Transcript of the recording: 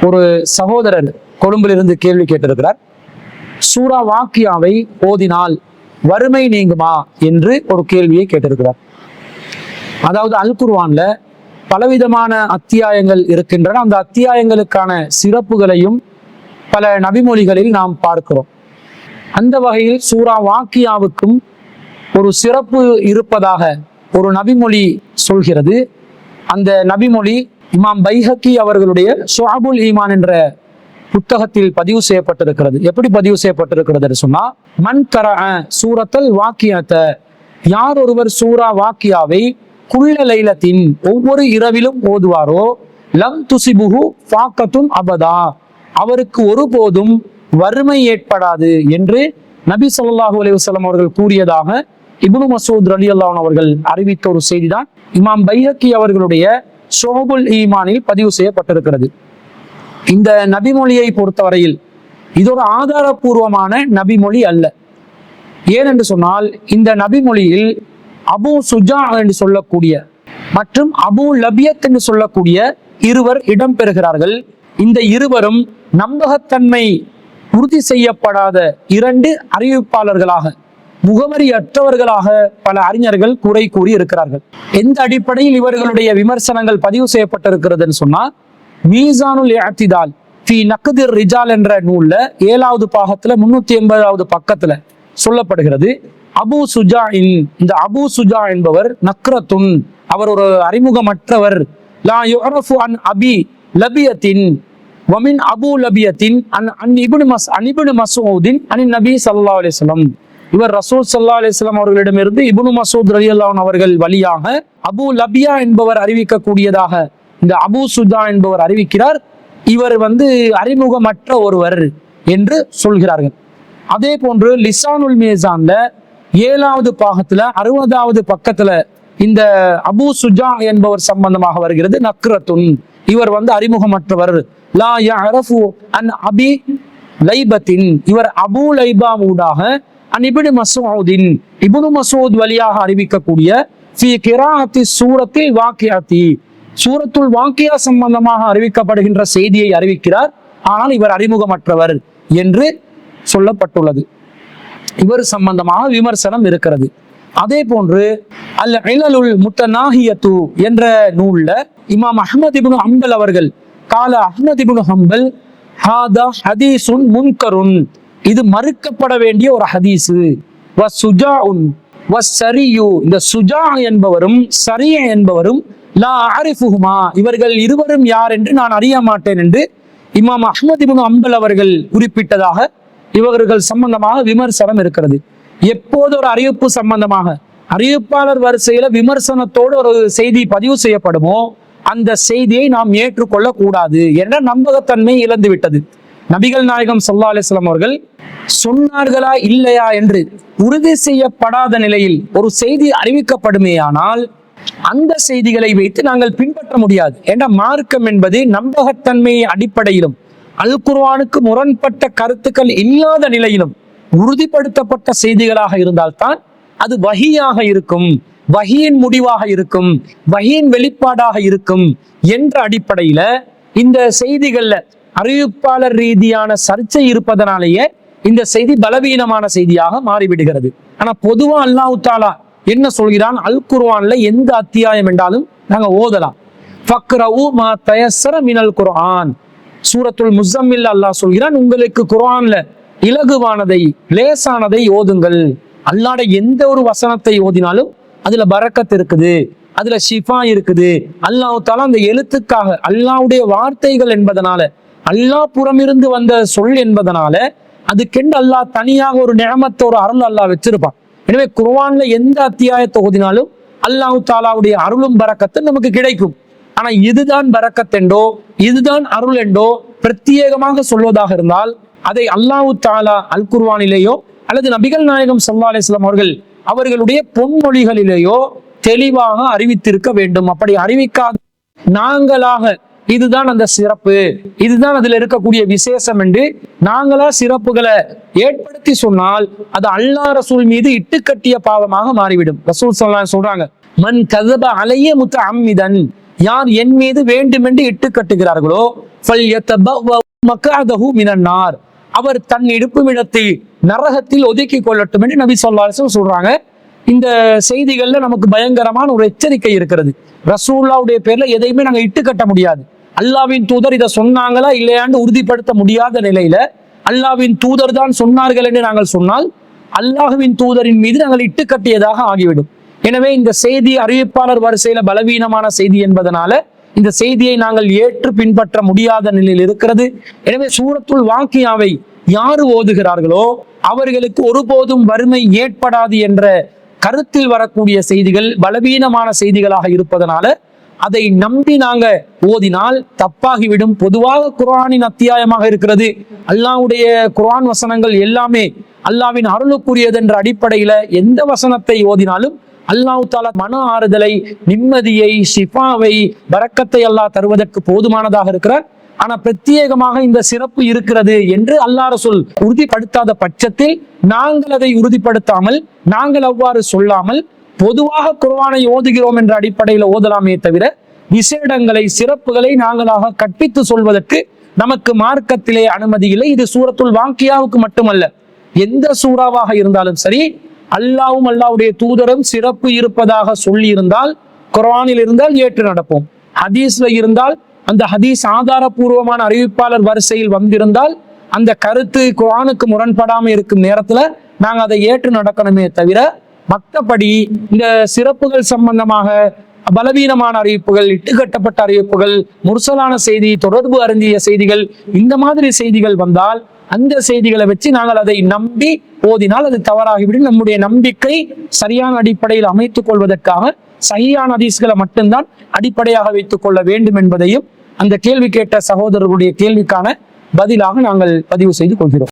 ஒரு சகோதரர் கொழும்பிலிருந்து கேள்வி கேட்டிருக்கிறார். சூரா வாக்கியாவை ஓதினால் வறுமை நீங்குமா என்று ஒரு கேள்வியை கேட்டிருக்கிறார். அதாவது அல் குர்ஆன்ல பலவிதமான அத்தியாயங்கள் இருக்கின்றன. அந்த அத்தியாயங்களுக்கான சிறப்புகளையும் பல நபிமொழிகளில் நாம் பார்க்கிறோம். அந்த வகையில் சூரா வாக்கியாவுக்கும் ஒரு சிறப்பு இருப்பதாக ஒரு நபிமொழி சொல்கிறது. அந்த நபிமொழி இமாம் பைஹக்கி அவர்களுடைய ஷுஅபுல் ஈமான் என்ற புத்தகத்தில் பதிவு செய்யப்பட்டிருக்கிறது. எப்படி பதிவு செய்யப்பட்டிருக்கிறது சொன்னா, மன் கரஅ சூரத்தல் வாக்கியத்தை, யார் ஒருவர் சூரா வாக்கியாவை குல்ல லைலத்தின் ஒவ்வொரு இரவிலும் ஓதுவாரோ, லம் துசிபுஹு ஃபாக்கத்துன் அபதா, அவருக்கு ஒருபோதும் வறுமை ஏற்படாது என்று நபி ஸல்லல்லாஹு அலைஹி வஸல்லம் அவர்கள் கூறியதாக இப்னு மஸ்ஊத் ரலியல்லாஹு அன்ஹு அவர்கள் அறிவித்த ஒரு செய்திதான் இமாம் பைஹக்கி அவர்களுடைய ஷுஅபுல் ஈமானில் பதிவு செய்யப்பட்டிருக்கிறது. இந்த நபிமொழியை பொறுத்தவரையில் இது ஒரு ஆதாரபூர்வமான நபிமொழி அல்ல. ஏனென்று சொன்னால், இந்த நபிமொழியில் அபு சுஜா என்று சொல்லக்கூடிய மற்றும் அபு லபியத் என்று சொல்லக்கூடிய இருவர் இடம்பெறுகிறார்கள். இந்த இருவரும் நம்பகத்தன்மை உறுதி செய்யப்படாத இரண்டு அறிவிப்பாளர்களாக, முகவரியற்றவர்களாக பல அறிஞர்கள் குறை கூறி இருக்கிறார்கள். எந்த அடிப்படையில் இவர்களுடைய விமர்சனங்கள் பதிவு செய்யப்பட்டிருக்கிறதுன்னு சொன்னா, மீசானுல் இஅ்திதால் ஃபீ நக்திர் ரிஜால் என்ற நூல்ல 7வது பாகத்துல 380வது பக்கத்துல சொல்லப்படுகிறது. அபு சுஜா, இந்த அபு சுஜா என்பவர் நக்ரத்துன், அவர் ஒரு அறிமுகமற்றவர். லா யுஅரஃபு அன் அபி லபியத்தின் வமின் அபு லபியத்தின் அன் இப்னு மஸ்ஊதின் அன் நபி ஸல்லல்லாஹு அலைஹி வஸல்லம், இவர் ரசூல் ஸல்லல்லாஹு அலைஹி வஸல்லம் அவர்களிடமிருந்து இப்னு மஸ்ஊத் ரலியல்லாஹு அன்ஹு அவர்கள் வழியாக அபு லபியா என்பவர் அறிவிக்கக்கூடியதாக இந்த அபு சுஜா என்பவர் அறிவிக்கிறார். இவர் அறிமுகமற்ற ஒருவர் என்று சொல்கிறார்கள். அதே போன்று லிசானுல் மீசான்ல 7வது பாகத்துல 60வது பக்கத்துல இந்த அபு சுஜா என்பவர் சம்பந்தமாக வருகிறது. நக்ரத்துன், இவர் அறிமுகமற்றவர். லா யஅரஃபு அன் அபி லைபத்தின், இவர் அபு லைபா ஊடாக அன் இப்னு மஸ்ஊதின், இப்னு மஸ்ஊத் வழியாக அறிவிக்கக்கூடிய ஃபீ கிராஅத்தி சூரத்தில் வாக்கியாத்தி, சூரத்துல் வாக்கியா சம்பந்தமாக அறிவிக்கப்படுகின்ற செய்தியை அறிவிக்கிறார். ஆனால் இவர் அறிமுகமற்றவர் என்று சொல்லப்பட்டுள்ளது. இவர் சம்பந்தமாக விமர்சனம் இருக்கிறது. அதே போன்று அல் இலலுல் முத்தநாஹியத்து என்ற நூல்ல இமாம் அஹ்மத் இப்னு ஹம்பல் அவர்கள், கால அஹ்மத் இப்னு ஹம்பல் ஹாதா ஹதீசுன் முன்கருன், இது மறுக்கப்பட வேண்டிய ஒரு ஹதீஸ். வசுஜாஉன் வஸ்ஸரியு, இந்த சுஜா என்பவரும் சரிய என்பவரும் லா அரிஃபுஹுமா, இவர்கள் இருவரும் யார் என்று நான் அறிய மாட்டேன் என்று இமாம் அஹ்மத் இப்னு ஹம்பல் அவர்கள் குறிப்பிட்டதாக இவர்கள் சம்பந்தமாக விமர்சனம் இருக்கிறது. எப்போது ஒரு அறிவிப்பு சம்பந்தமாக அறிவிப்பாளர் வரிசையில விமர்சனத்தோடு ஒரு செய்தி பதிவு செய்யப்படுமோ, அந்த செய்தியை நாம் ஏற்றுக்கொள்ள கூடாது என்ற நம்பகத்தன்மை இழந்து விட்டது. நபிகள் நாயகம் ஸல்லல்லாஹு அலைஹி வஸல்லம் அவர்கள் சொன்னார்களா இல்லையா என்று உறுதி செய்யப்படாத நிலையில் ஒரு செய்தி அறிவிக்கப்படுமேயானால் அந்த செய்திகளை வைத்து நாங்கள் பின்பற்ற முடியாது. என்ற மார்க்கம் என்பது நம்பகத்தன்மை அடிப்படையிலும் அல் குர்ஆனுக்கு முரண்பட்ட கருத்துக்கள் இல்லாத நிலையிலும் உறுதிப்படுத்தப்பட்ட செய்திகளாக இருந்தால்தான் அது வஹியாக இருக்கும், வஹியின் முடிவாக இருக்கும், வஹியின் வெளிப்பாடாக இருக்கும் என்ற அடிப்படையில இந்த செய்திகள்ல அறிவிப்பாளர் ரீதியான சர்ச்சை இருப்பதனாலேயே இந்த செய்தி பலவீனமான செய்தியாக மாறிவிடுகிறது. ஆனா பொதுவா அல்லாஹ் தஆலா என்ன சொல்கிறான், அல் குர்ஆன்ல எந்த அத்தியாயம் என்றாலும் நாங்க ஓதலாம். ஃபக்ரஉ மா தயஸ்ஸர மினல் குர்ஆன், சூரத்துல் முஸம்மில் அல்லாஹ் சொல்கிறான், உங்களுக்கு குர்ஆன்ல இலகுவானதை லேசானதை ஓதுங்கள். அல்லாஹ்ட எந்த ஒரு வசனத்தை ஓதினாலும் அதுல பரக்கத் இருக்குது, அதுல ஷிஃபா இருக்குது. அல்லாஹ் தஆலா அந்த எழுத்துக்காக, அல்லாஹ்வுடைய வார்த்தைகள் என்பதனால, அல்லாஹ் புறமிருந்து வந்த சொல் என்பதனால அதுக்கென்று அல்லாஹ் தனியாக ஒரு நிஅமத், ஒரு அருள் அல்லாஹ் வச்சிருப்பான். எனவே குர்ஆன்ல எந்த அத்தியாயத்தை ஓதினாலும் அல்லாஹ் தஆலாவுடைய அருளும் பரக்கத்தும் நமக்கு கிடைக்கும். ஆனா இதுதான் பரக்கத் என்றோ இதுதான் அருள் என்றோ பிரத்யேகமாக சொல்வதாக இருந்தால் அதை அல்லாஹ் தஆலா அல் குர்ஆனிலேயோ அல்லது நபிகள் நாயகம் ஸல்லல்லாஹு அலைஹி வஸல்லம் அவர்களுடைய பொன்மொழிகளிலேயோ தெளிவாக அறிவித்திருக்க வேண்டும். அப்படி அறிவிக்காத நாங்களாக இதுதான் அந்த சிறப்பு, இதுதான் அதுல இருக்கக்கூடிய விசேஷம் என்று நாங்களா சிறப்புகளை ஏற்படுத்தி சொன்னால் அது அல்லாஹ் ரசூல் மீது இட்டுக்கட்டிய பாவமாக மாறிவிடும். ரசூல் ஸல்லல்லாஹு அலைஹி வஸல்லம் சொல்றாங்க, மன் கஸப அலைய முத்தஅம்மிதன், யார் என் மீது வேண்டுமென்று இட்டு கட்டுகிறார்களோ அவர் தன் இருப்புமிடத்தை நரகத்தில் ஒதுக்கி கொள்ளட்டும் என்று நபி ஸல்லல்லாஹு அலைஹி வஸல்லம் சொல்றாங்க. இந்த செய்திகள்ல நமக்கு பயங்கரமான ஒரு எச்சரிக்கை இருக்கிறது. ரசூலுல்லாஹ்வுடைய பேர்ல எதையுமே நாங்க இட்டு கட்ட முடியாது. அல்லாஹ்வின் தூதர் இதை சொன்னாங்களா இல்லையான்னு உறுதிப்படுத்த முடியாத நிலையில அல்லாஹ்வின் தூதர் தான் சொன்னார்கள் என்று நாங்கள் சொன்னால் அல்லாஹ்வின் தூதரின் மீது நாங்கள் இட்டு கட்டியதாக ஆகிவிடும். எனவே இந்த செய்தி அறிவிப்பாளர் வரிசையில பலவீனமான செய்தி என்பதனால இந்த செய்தியை நாங்கள் ஏற்று பின்பற்ற முடியாத நிலையில் இருக்கிறது. எனவே சூரத்துல் வாக்கியாவை யாரு ஓதுகிறார்களோ அவர்களுக்கு ஒருபோதும் வறுமை ஏற்படாது என்ற கருத்தில் வரக்கூடிய செய்திகள் பலவீனமான செய்திகளாக இருப்பதனால அதை நம்பி நாங்க ஓதினால் தப்பாகிவிடும். பொதுவாக குர்ஆனின் அத்தியாயமாக இருக்கிறது. அல்லாஹ்வுடைய குர்ஆன் வசனங்கள் எல்லாமே அல்லாஹ்வின் அருளுக்குரியது என்ற அடிப்படையில எந்த வசனத்தை ஓதினாலும் அல்லாஹ் தஆலா மன ஆறுதலை, நிம்மதியை, ஷிஃபாவை, பரக்கத்தை அல்லாஹ் தருவதற்கு போதுமானதாக இருக்கிறார். ஆனா பிரத்யேகமாக இந்த சிறப்பு இருக்கிறது என்று அல்லாஹ் ரசூல் உறுதிப்படுத்தாத பட்சத்தில் நாங்கள் அதை உறுதிப்படுத்தாமல் நாங்கள் அவ்வாறு சொல்லாமல் பொதுவாக குர்ஆனை ஓதுகிறோம் என்ற அடிப்படையில் ஓதலாமே தவிர விசேடங்களை, சிறப்புகளை நாங்களாக கற்பித்து சொல்வதற்கு நமக்கு மார்க்கத்திலே அனுமதி இல்லை. இது சூரத்துல் வாக்கியாவுக்கு மட்டுமல்ல, எந்த சூறாவாக இருந்தாலும் சரி அல்லாஹ்வும் அல்லாஹ்வுடைய தூதரும் சிறப்பு இருப்பதாக சொல்லி இருந்தால் குர்ஆனில் இருந்தால் ஏற்று நடப்போம். ஹதீஸ்ல இருந்தால் அந்த ஹதீஸ் ஆதாரபூர்வமான அறிவிப்பாளர் வரிசையில் வந்திருந்தால் அந்த கருத்து குர்ஆனுக்கு முரண்படாமல் இருக்கும் நேரத்துல நாங்க அதை ஏற்று நடக்கணுமே தவிர மற்றபடி இந்த சிறப்புகள் சம்பந்தமாக பலவீனமான அறிவிப்புகள், இட்டுக்கட்டப்பட்ட அறிவிப்புகள், முர்சலான செய்தி, தொடர்பு அருந்திய செய்திகள், இந்த மாதிரி செய்திகள் வந்தால் அந்த செய்திகளை வச்சு நாங்கள் அதை நம்பி ஓதினால் அது தவறாகிவிடும். நம்முடைய நம்பிக்கை சரியான அடிப்படையில் அமைத்துக் கொள்வதற்காக சஹீஹான ஹதீஸ்களை மட்டும்தான் அடிப்படையாக வைத்துக் கொள்ள வேண்டும் என்பதையும் அந்த கேள்வி கேட்ட சகோதரர்களுடைய கேள்விக்கான பதிலாக நாங்கள் பதிவு செய்து கொள்கிறோம்.